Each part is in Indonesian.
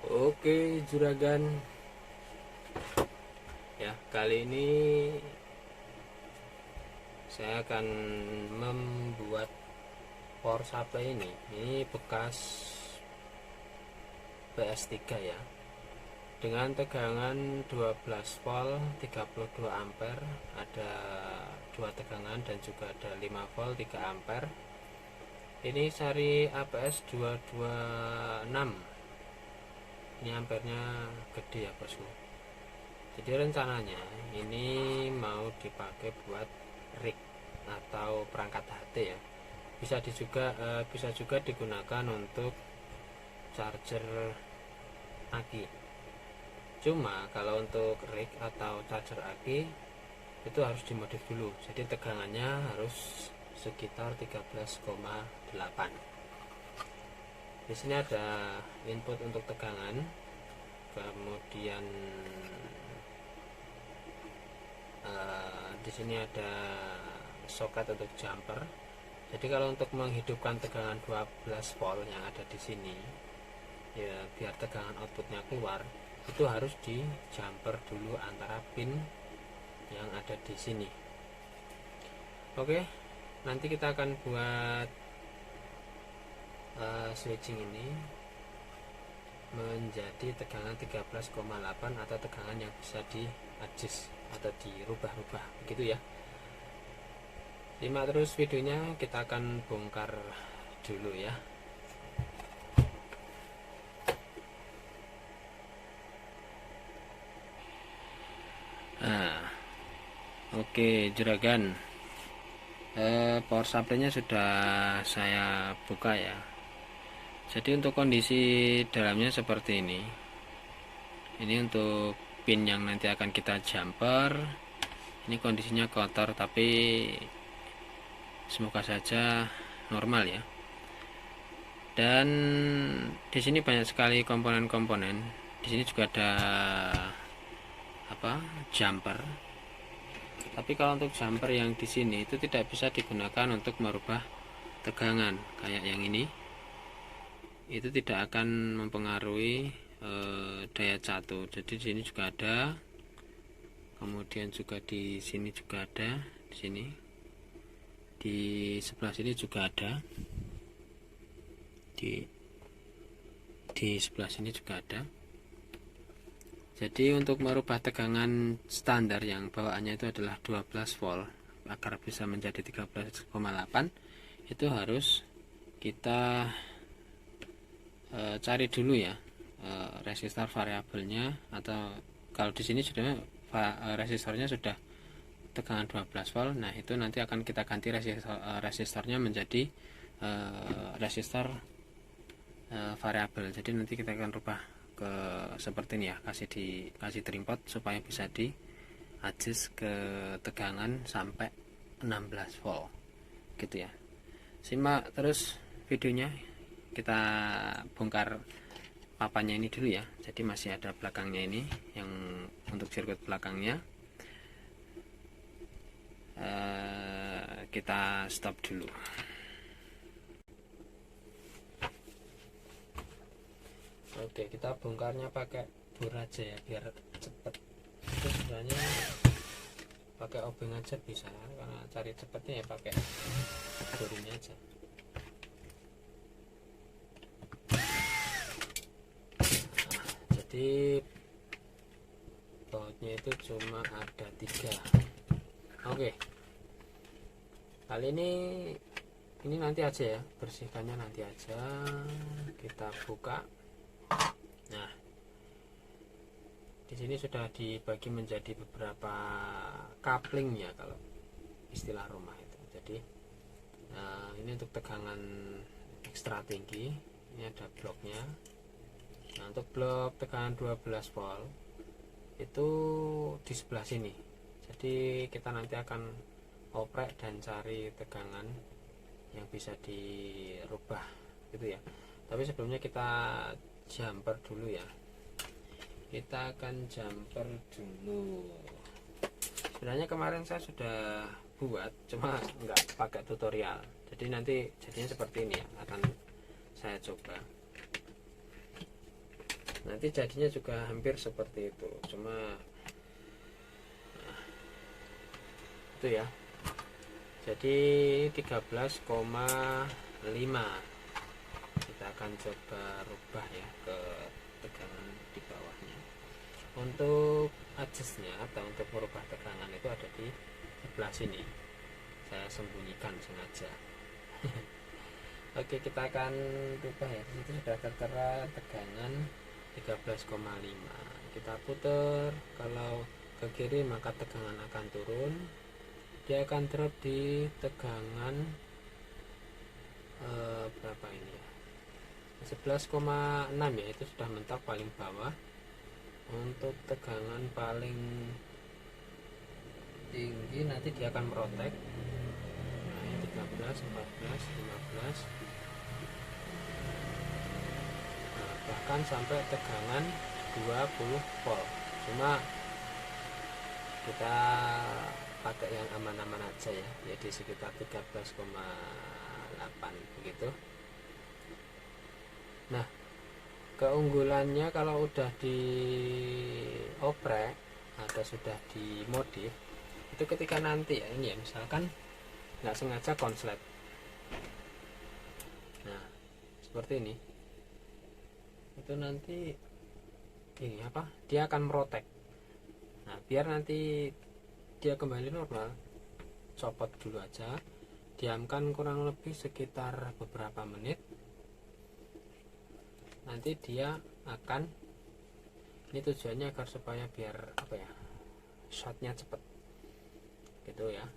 Oke juragan, ya kali ini saya akan membuat power supply ini bekas PS3 ya, dengan tegangan 12 volt 32 ampere, ada dua tegangan dan juga ada 5 volt 3 ampere. Ini seri APS 226. Ini ampernya gede ya bosku. Jadi rencananya ini mau dipakai buat rig atau perangkat HT ya. Bisa juga digunakan untuk charger aki. Cuma kalau untuk rig atau charger aki itu harus dimodif dulu. Jadi tegangannya harus sekitar 13,8. Di sini ada input untuk tegangan, kemudian di sini ada soket untuk jumper. Jadi kalau untuk menghidupkan tegangan 12 volt yang ada di sini, ya biar tegangan outputnya keluar, itu harus di jumper dulu antara pin yang ada di sini. Oke, nanti kita akan buat switching ini menjadi tegangan 13,8 atau tegangan yang bisa di adjust atau dirubah-rubah begitu ya. Simak terus videonya, kita akan bongkar dulu ya. Nah, oke juragan, power supply-nya sudah saya buka ya. Jadi untuk kondisi dalamnya seperti ini. Ini untuk pin yang nanti akan kita jumper. Ini kondisinya kotor tapi semoga saja normal ya. Dan di sini banyak sekali komponen-komponen. Di sini juga ada jumper. Tapi kalau untuk jumper yang di sini itu tidak bisa digunakan untuk merubah tegangan kayak yang ini. Itu tidak akan mempengaruhi daya catu. Jadi di sini juga ada, kemudian juga di sini juga ada, di sini, di sebelah sini juga ada, di sebelah sini juga ada. Jadi untuk merubah tegangan standar yang bawaannya itu adalah 12 volt agar bisa menjadi 13,8, itu harus kita cari dulu ya resistor variabelnya, atau kalau di sini sudah resistornya sudah tegangan 12 volt. Nah itu nanti akan kita ganti resistornya menjadi resistor variabel. Jadi nanti kita akan rubah ke seperti ini ya, kasih trimpot supaya bisa di adjust ke tegangan sampai 16 volt gitu ya. Simak terus videonya, kita bongkar papannya ini dulu ya. Jadi masih ada belakangnya ini, yang untuk sirkuit belakangnya. Kita stop dulu. Oke, kita bongkarnya pakai bor aja ya biar cepet. Itu sebenarnya pakai obeng aja bisa, karena cari cepetnya ya pakai bor ini aja. Jadi bautnya itu cuma ada 3. Oke, kali ini nanti aja ya, bersihkannya nanti aja. Kita buka. Nah, di sini sudah dibagi menjadi beberapa coupling ya kalau istilah rumah itu. Jadi ini untuk tegangan ekstra tinggi, ini ada bloknya. Nah untuk blok tegangan 12 volt itu di sebelah sini. Jadi kita nanti akan oprek dan cari tegangan yang bisa dirubah gitu ya. Tapi sebelumnya kita jumper dulu ya. Kita akan jumper dulu. Sebenarnya kemarin saya sudah buat, cuma nggak pakai tutorial. Jadi nanti jadinya seperti ini ya, akan saya coba. nanti jadinya juga hampir seperti itu, cuma itu ya. Jadi 13,5 kita akan coba rubah ya ke tegangan di bawahnya. Untuk adjustnya atau untuk merubah tegangan itu ada di sebelah sini, saya sembunyikan sengaja. Oke, kita akan rubah ya. Di situ sudah tertera tegangan 13,5. Kita putar, kalau ke kiri maka tegangan akan turun, dia akan drop di tegangan berapa ini ya, 11,6 ya, itu sudah mentok paling bawah. Untuk tegangan paling tinggi nanti dia akan merotek, nah, 13, 14, 15, nah, bahkan sampai tegangan 20 volt. Cuma kita pakai yang aman-aman aja ya, ya di sekitar 13,8 begitu. Nah, keunggulannya kalau udah dioprek atau sudah dimodif itu ketika nanti ya, ini ya misalkan nggak sengaja konslet, nah seperti ini, itu nanti ini apa, dia akan merotek. Nah biar nanti dia kembali normal, copot dulu aja, diamkan kurang lebih sekitar beberapa menit, nanti dia akan, ini tujuannya agar supaya biar apa ya, shotnya cepet gitu ya.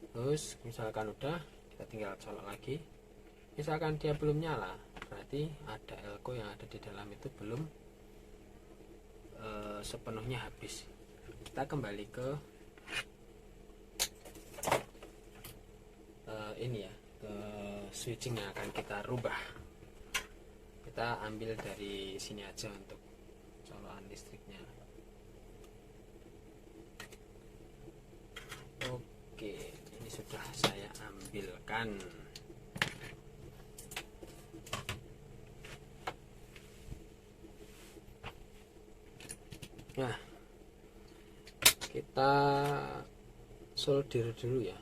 Terus misalkan udah, kita tinggal colok lagi. Misalkan dia belum nyala, berarti ada elko yang ada di dalam itu belum sepenuhnya habis. Kita kembali ke ini ya, ke switching yang akan kita rubah. Kita ambil dari sini aja untuk colokan listriknya. Oke, ini sudah saya ambilkan. Nah, kita solder dulu ya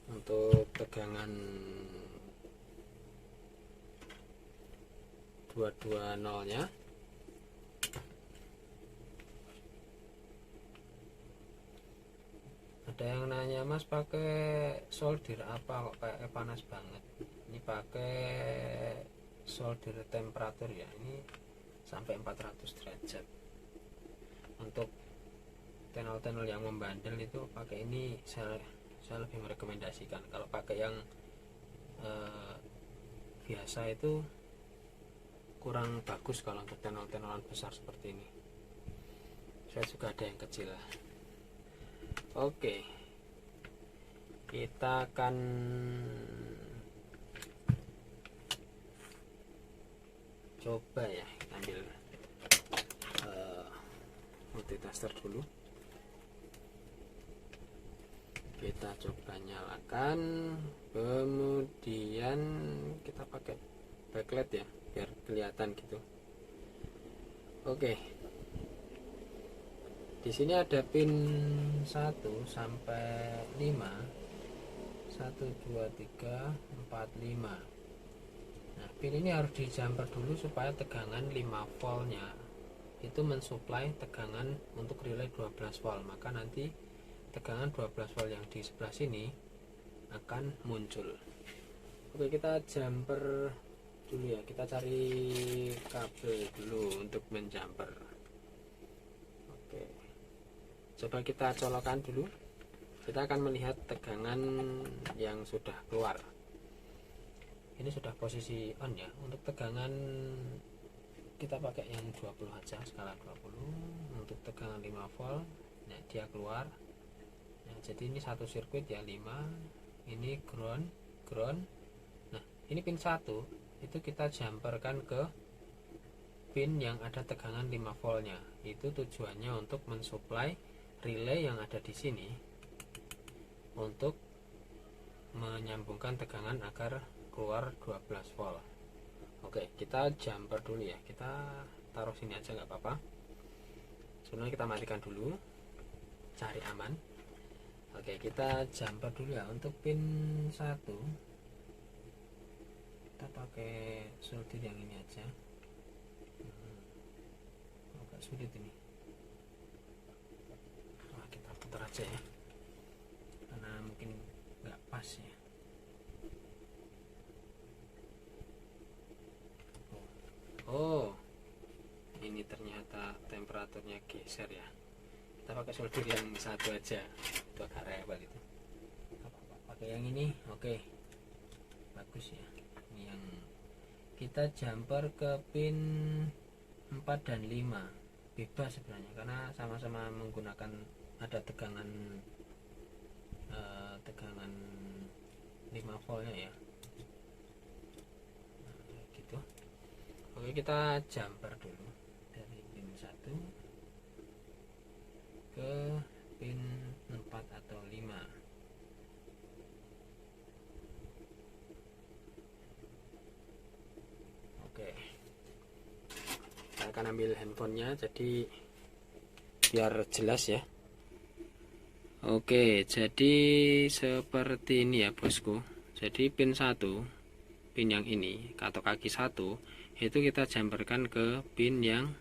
untuk tegangan 220 nya. Ada yang nanya, Mas pakai solder apa kok kayak panas banget? Ini pakai solder temperatur ya, ini sampai 400 derajat. Untuk tenol-tenol yang membandel itu pakai ini, saya lebih merekomendasikan. Kalau pakai yang biasa itu kurang bagus kalau untuk tenol-tenolan besar seperti ini. Saya juga ada yang kecil lah. Oke, kita akan coba ya, ambil multitester dulu. Kita coba nyalakan, kemudian kita pakai backlight ya biar kelihatan gitu. Oke, di sini ada pin 1 sampai 5, 1 2 3 4 5. Nah pin ini harus dijumper dulu supaya tegangan 5 voltnya itu mensuplai tegangan untuk relay 12 volt, maka nanti tegangan 12 volt yang di sebelah sini akan muncul. Oke, kita jumper dulu ya, kita cari kabel dulu untuk menjumper. Oke, coba kita colokan dulu, kita akan melihat tegangan yang sudah keluar. Ini sudah posisi on ya. Untuk tegangan kita pakai yang 20 aja, skala 20. Untuk tegangan 5 volt, nah dia keluar. Nah, jadi ini satu sirkuit ya, 5. Ini ground. Nah, ini pin 1 itu kita jumperkan ke pin yang ada tegangan 5 voltnya. Itu tujuannya untuk mensuplai relay yang ada di sini untuk menyambungkan tegangan agar keluar 12 volt. Oke, kita jumper dulu ya, kita taruh sini aja nggak apa-apa. Sebenarnya kita matikan dulu, cari aman. Oke, kita jumper dulu ya. Untuk pin 1 kita pakai solder yang ini aja. Agak sulit ini. Wah, kita putar aja ya, karena mungkin nggak pas ya. Oh, ini ternyata temperaturnya geser ya. Kita pakai solder yang satu aja, itu agak rewel itu. Pakai yang ini, oke, bagus ya. Ini yang kita jumper ke pin 4 dan 5 bebas sebenarnya, karena sama-sama menggunakan ada tegangan 5 voltnya ya. Nah, gitu. Oke, kita jumper dulu dari pin 1 ke pin 4 atau 5. Oke, saya akan ambil handphonenya jadi biar jelas ya. Oke, jadi seperti ini ya bosku. Jadi pin 1, pin yang ini atau kaki 1 itu kita jumperkan ke pin yang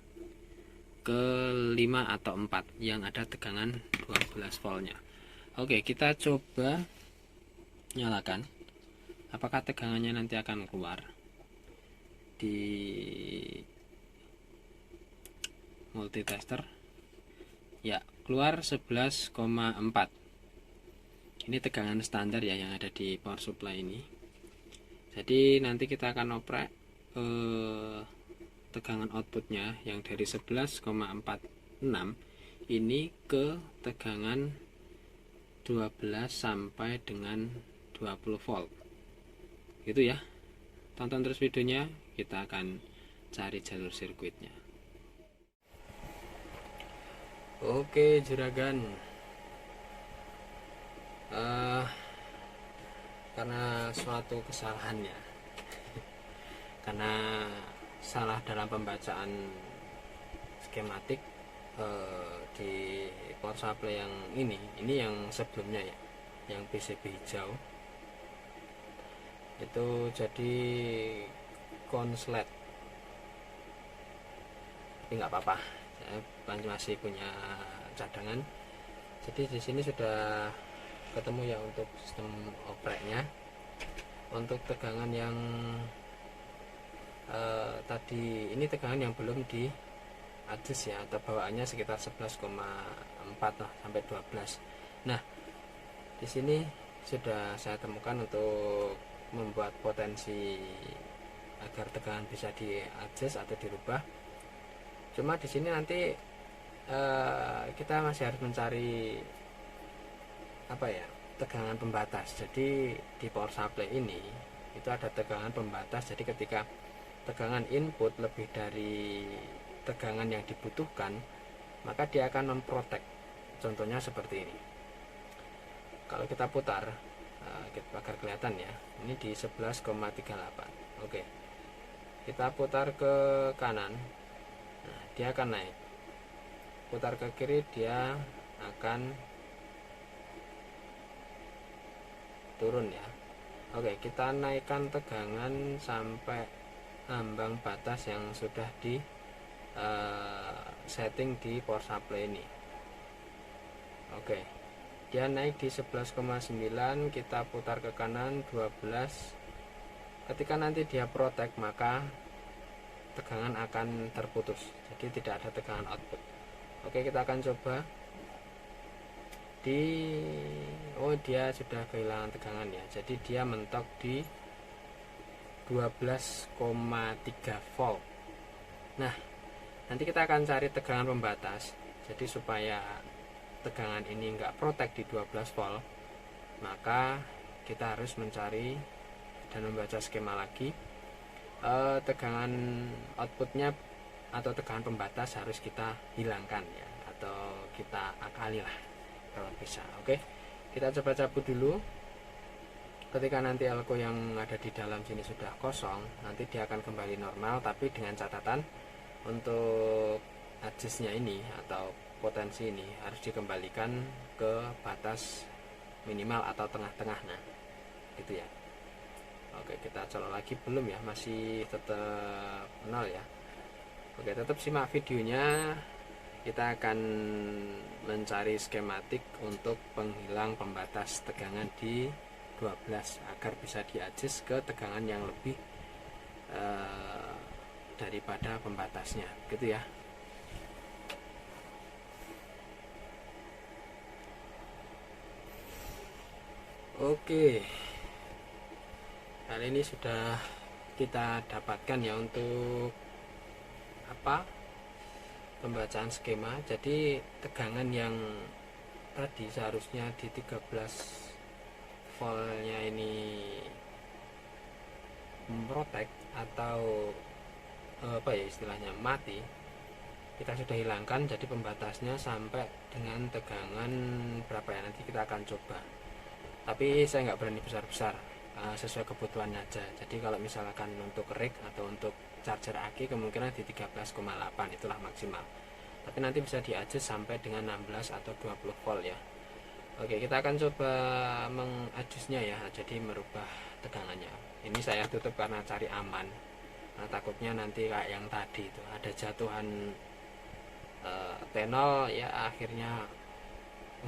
ke 5 atau 4 yang ada tegangan 12 voltnya. Oke, kita coba nyalakan. Apakah tegangannya nanti akan keluar di multitester? Ya, keluar 11,4. Ini tegangan standar ya yang ada di power supply ini. Jadi nanti kita akan oprek tegangan outputnya yang dari 11,46 ini ke tegangan 12 sampai dengan 20 volt. Gitu ya. Tonton terus videonya, kita akan cari jalur sirkuitnya. Oke juragan, karena suatu kesalahannya, karena salah dalam pembacaan skematik di power supply yang ini yang sebelumnya ya, yang PCB hijau itu jadi konslet, tapi nggak apa-apa, masih punya cadangan. Jadi di sini sudah ketemu ya untuk sistem opreknya. Untuk tegangan yang tadi ini tegangan yang belum di adjust ya, atau bawaannya sekitar 11,4 lah sampai 12. Nah, di sini sudah saya temukan untuk membuat potensi agar tegangan bisa di adjust atau dirubah. Cuma di sini nanti kita masih harus mencari apa ya, tegangan pembatas. Jadi di power supply ini itu ada tegangan pembatas. Jadi ketika tegangan input lebih dari tegangan yang dibutuhkan, maka dia akan memprotek. Contohnya seperti ini. Kalau kita putar agar kelihatan ya, ini di 11,38. Oke, kita putar ke kanan, nah, dia akan naik. Putar ke kiri, dia akan turun ya. Oke, kita naikkan tegangan sampai ambang batas yang sudah di setting di power supply ini. Oke, dia naik di 11,9, kita putar ke kanan 12. Ketika nanti dia protek, maka tegangan akan terputus, jadi tidak ada tegangan output. Oke, kita akan coba dia sudah kehilangan tegangan ya, jadi dia mentok di 12,3 volt. Nah, nanti kita akan cari tegangan pembatas. Jadi supaya tegangan ini enggak protek di 12 volt, maka kita harus mencari dan membaca skema lagi. Tegangan outputnya atau tegangan pembatas harus kita hilangkan ya, atau kita akali lah kalau bisa. Oke, kita coba cabut dulu. ketika nanti elko yang ada di dalam sini sudah kosong, nanti dia akan kembali normal, tapi dengan catatan untuk adjustnya ini atau potensi ini harus dikembalikan ke batas minimal atau tengah-tengah. Nah gitu ya. Oke, kita colok lagi, belum ya, masih tetap 0 ya. Oke, tetap simak videonya. Kita akan mencari skematik untuk penghilang pembatas tegangan di 12 agar bisa di-adjust ke tegangan yang lebih daripada pembatasnya, gitu ya. Oke, kali ini sudah kita dapatkan ya untuk apa, pembacaan skema. Jadi tegangan yang tadi seharusnya di 13 voltnya ini memprotek atau apa ya istilahnya, mati, kita sudah hilangkan. Jadi pembatasnya sampai dengan tegangan berapa ya, nanti kita akan coba, tapi saya nggak berani besar-besar, sesuai kebutuhannya aja. Jadi kalau misalkan untuk rig atau untuk charger aki kemungkinan di 13,8 itulah maksimal, tapi nanti bisa di-adjust sampai dengan 16 atau 20 volt ya. Oke, kita akan coba mengadjustnya ya, jadi merubah tegangannya. Ini saya tutup karena cari aman, nah, takutnya nanti kayak yang tadi itu ada jatuhan T0 ya, akhirnya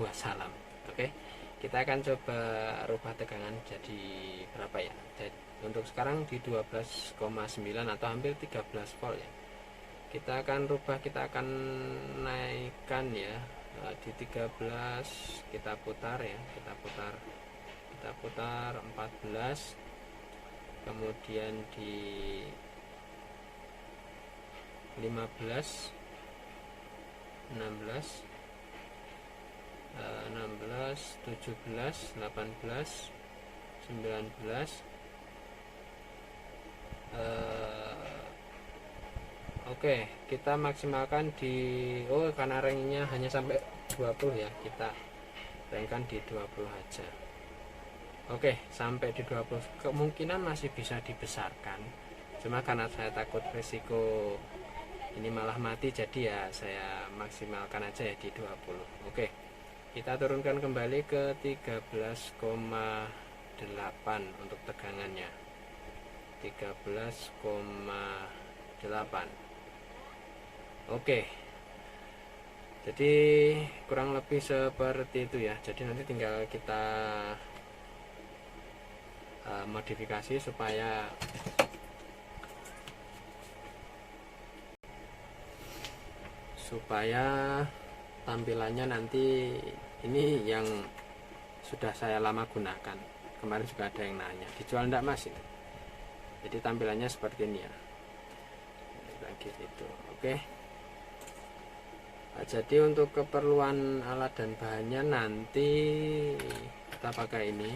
wassalam. Oke, kita akan coba rubah tegangan jadi berapa ya. Jadi, untuk sekarang di 12,9 atau hampir 13 volt ya. Kita akan rubah, kita akan naikkan ya, di 13 kita putar ya, kita putar 14, kemudian di 15, 16, 17, 18, 19. Oke, kita maksimalkan di karena ranknya hanya sampai 20 ya, kita rankkan di 20 aja. Oke, sampai di 20 kemungkinan masih bisa dibesarkan, cuma karena saya takut risiko ini malah mati, jadi ya saya maksimalkan aja ya di 20. Oke, kita turunkan kembali ke 13,8 untuk tegangannya, 13,8. Oke, jadi kurang lebih seperti itu ya. Jadi nanti tinggal kita modifikasi supaya tampilannya nanti ini yang sudah saya lama gunakan. Kemarin juga ada yang nanya, dijual enggak mas ini? Jadi tampilannya seperti ini ya, lagi itu. Oke. Nah, jadi untuk keperluan alat dan bahannya nanti kita pakai ini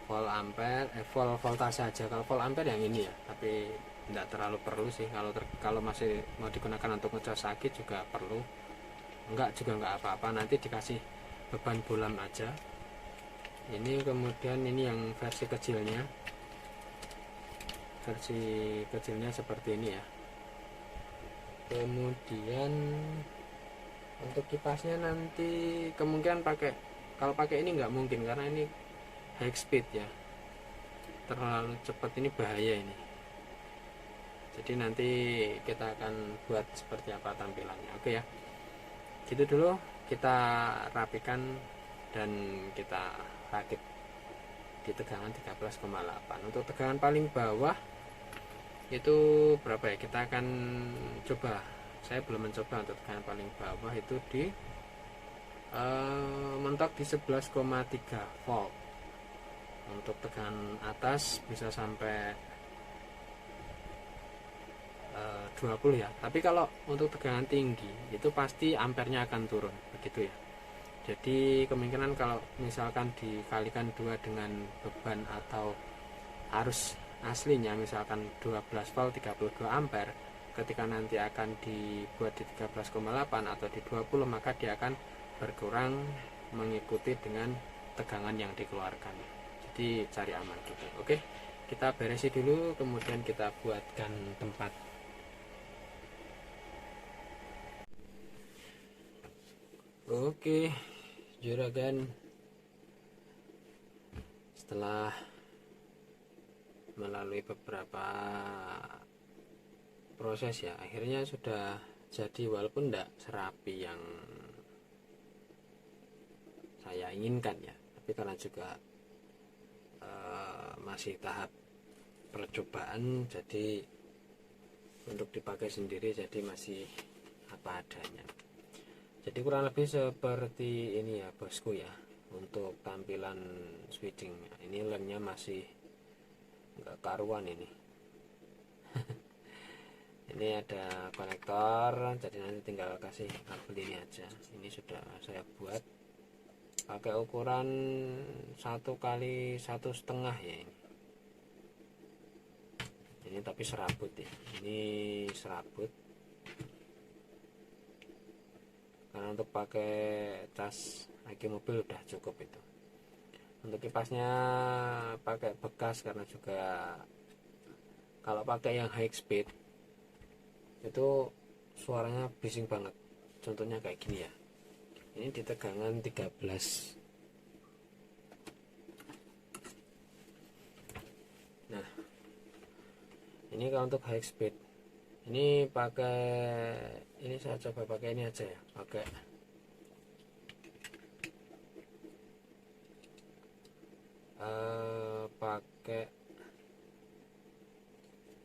volt ampere, voltase aja. Kalau volt ampere yang ini ya, tapi tidak terlalu perlu sih. Kalau masih mau digunakan untuk ngecas sakit juga perlu, enggak juga enggak apa-apa. Nanti dikasih beban bolam aja. Ini kemudian ini yang versi kecilnya seperti ini ya. Kemudian untuk kipasnya nanti kemungkinan kalau pakai ini nggak mungkin karena ini high speed ya, terlalu cepat, ini bahaya ini. Jadi nanti kita akan buat seperti apa tampilannya. Oke ya, gitu dulu, kita rapikan dan kita rakit di tegangan 13,8. Untuk tegangan paling bawah itu berapa ya, kita akan coba. Saya belum mencoba untuk tegangan paling bawah itu di mentok di 11,3 volt. Untuk tegangan atas bisa sampai 20 ya. Tapi kalau untuk tegangan tinggi itu pasti ampernya akan turun, begitu ya. Jadi kemungkinan kalau misalkan dikalikan 2 dengan beban atau arus aslinya misalkan 12 volt 32 ampere, ketika nanti akan dibuat di 13,8 atau di 20, maka dia akan berkurang mengikuti dengan tegangan yang dikeluarkan. Jadi cari aman gitu. Oke, kita beresi dulu, kemudian kita buatkan tempat. Oke, juragan setelah melalui beberapa proses ya, akhirnya sudah jadi, walaupun tidak serapi yang saya inginkan ya, tapi karena juga masih tahap percobaan, jadi untuk dipakai sendiri jadi masih apa adanya. Jadi kurang lebih seperti ini ya bosku ya, untuk tampilan switching. Ini lemnya masih nggak karuan ini. Ini ada konektor, jadi nanti tinggal kasih kabel ini aja. Ini sudah saya buat pakai ukuran 1 x 1,5 ya ini. Ini tapi serabut ya, ini serabut karena untuk pakai cas lagi mobil udah cukup itu. Untuk kipasnya pakai bekas karena juga kalau pakai yang high speed itu suaranya bising banget. Contohnya kayak gini ya, ini di tegangan 13. Nah, ini kalau untuk high speed, ini pakai, ini saya coba pakai ini aja ya, pakai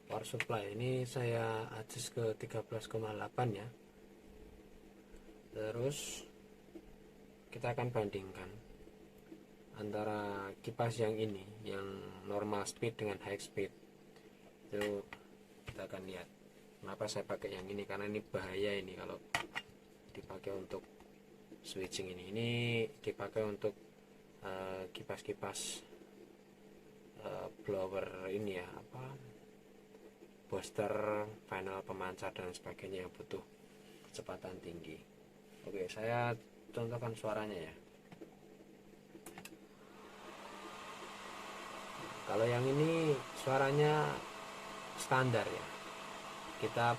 power supply. Ini saya adjust ke 13,8 ya. Terus kita akan bandingkan antara kipas yang ini, yang normal speed dengan high speed. Itu kita akan lihat kenapa saya pakai yang ini, karena ini bahaya ini kalau dipakai untuk switching. Ini dipakai untuk kipas-kipas blower ini ya, apa, booster, panel pemancar dan sebagainya yang butuh kecepatan tinggi. Oke, saya contohkan suaranya ya. Kalau yang ini suaranya standar ya, kita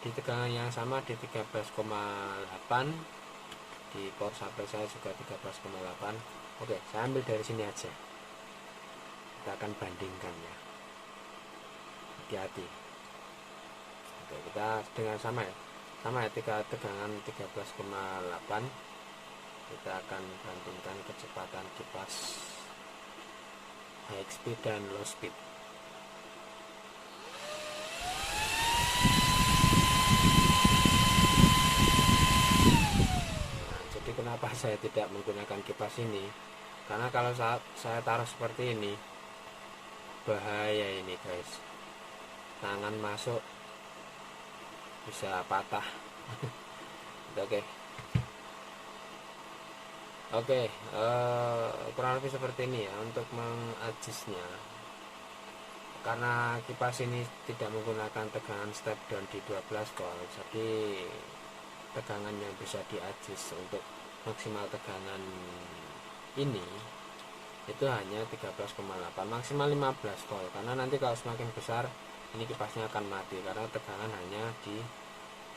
di tegangan yang sama di 13,8, di power supply saya juga 13,8. Oke, saya ambil dari sini aja, kita akan bandingkan ya, hati-hati. Oke, kita dengan sama ya, tegangan 13,8, kita akan bandingkan kecepatan kipas high speed dan low speed. Nah, jadi kenapa saya tidak menggunakan kipas ini, karena kalau saya taruh seperti ini bahaya ini guys, tangan masuk bisa patah. Oke, kurang lebih seperti ini ya untuk mengadjustnya. Karena kipas ini tidak menggunakan tegangan step down di 12 volt, jadi tegangan yang bisa diadjust untuk maksimal tegangan ini itu hanya 13,8, maksimal 15 volt. Karena nanti kalau semakin besar ini kipasnya akan mati karena tegangan hanya di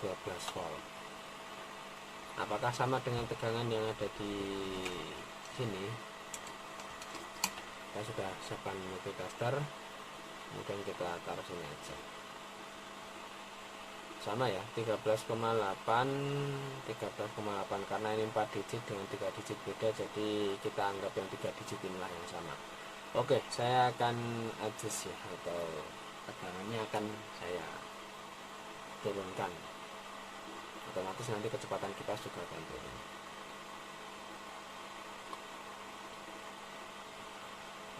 12 volt. Apakah sama dengan tegangan yang ada di sini? Kita sudah siapkan multitester, kemudian kita taruh sini aja. Sama ya, 13,8 karena ini 4 digit dengan 3 digit beda, jadi kita anggap yang 3 digit inilah yang sama. Oke, saya akan adjust ya, atau tegangannya akan saya turunkan. Otomatis nanti kecepatan kipas juga akan turun.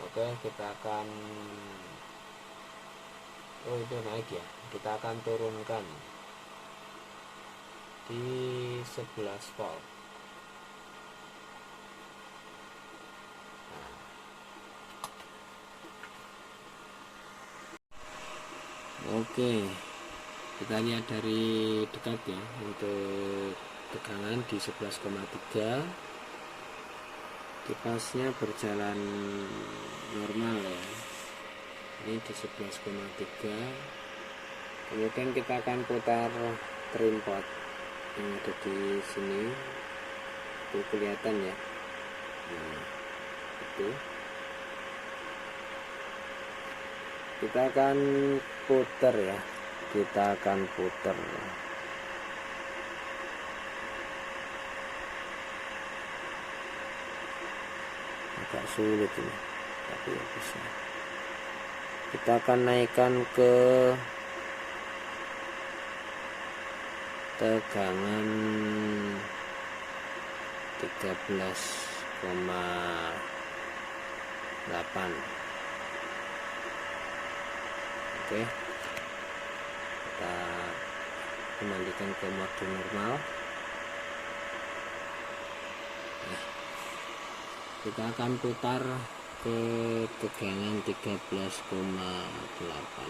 Oke, kita akan, oh itu naik ya, kita akan turunkan di 11 volt. Nah. Oke, kita lihat dari dekat ya, untuk tegangan di 11,3, kipasnya berjalan normal ya. Ini di 11,3. Kemudian kita akan putar trim pot yang ada di sini, itu kelihatan ya. Nah, itu kita akan putar ya, kita akan putar. Agak sulit ini, tapi ya bisa. Kita akan naikkan ke tegangan 13,8. Oke, kita kembalikan ke mode normal. Nah, kita akan putar ke tegangan 13,8.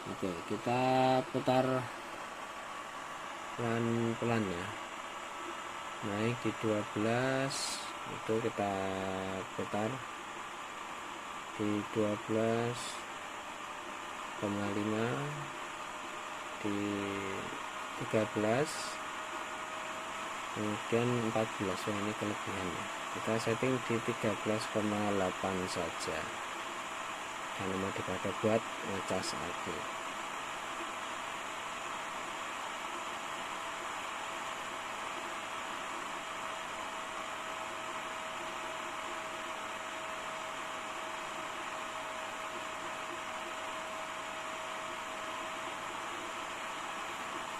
Oke, kita putar pelan-pelan ya. Naik di 12, itu kita putar di 12,5, di 13, kemudian 14. Oh, ini kelebihan ya. Kita setting di 13,8 saja karena mau dipakai buat ngecas AC.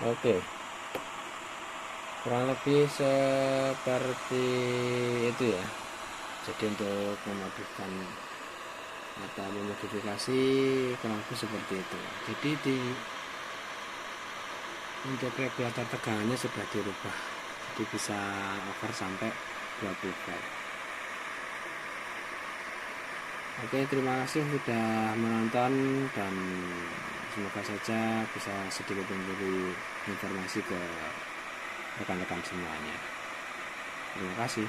Oke, kurang lebih seperti itu ya. Jadi untuk memodifikasi kurang lebih seperti itu. Jadi untuk regulator tegangannya sudah dirubah, jadi bisa over sampai 20 volt. Oke, terima kasih sudah menonton dan semoga saja bisa sedikit memberi informasi ke rekan-rekan semuanya. Terima kasih.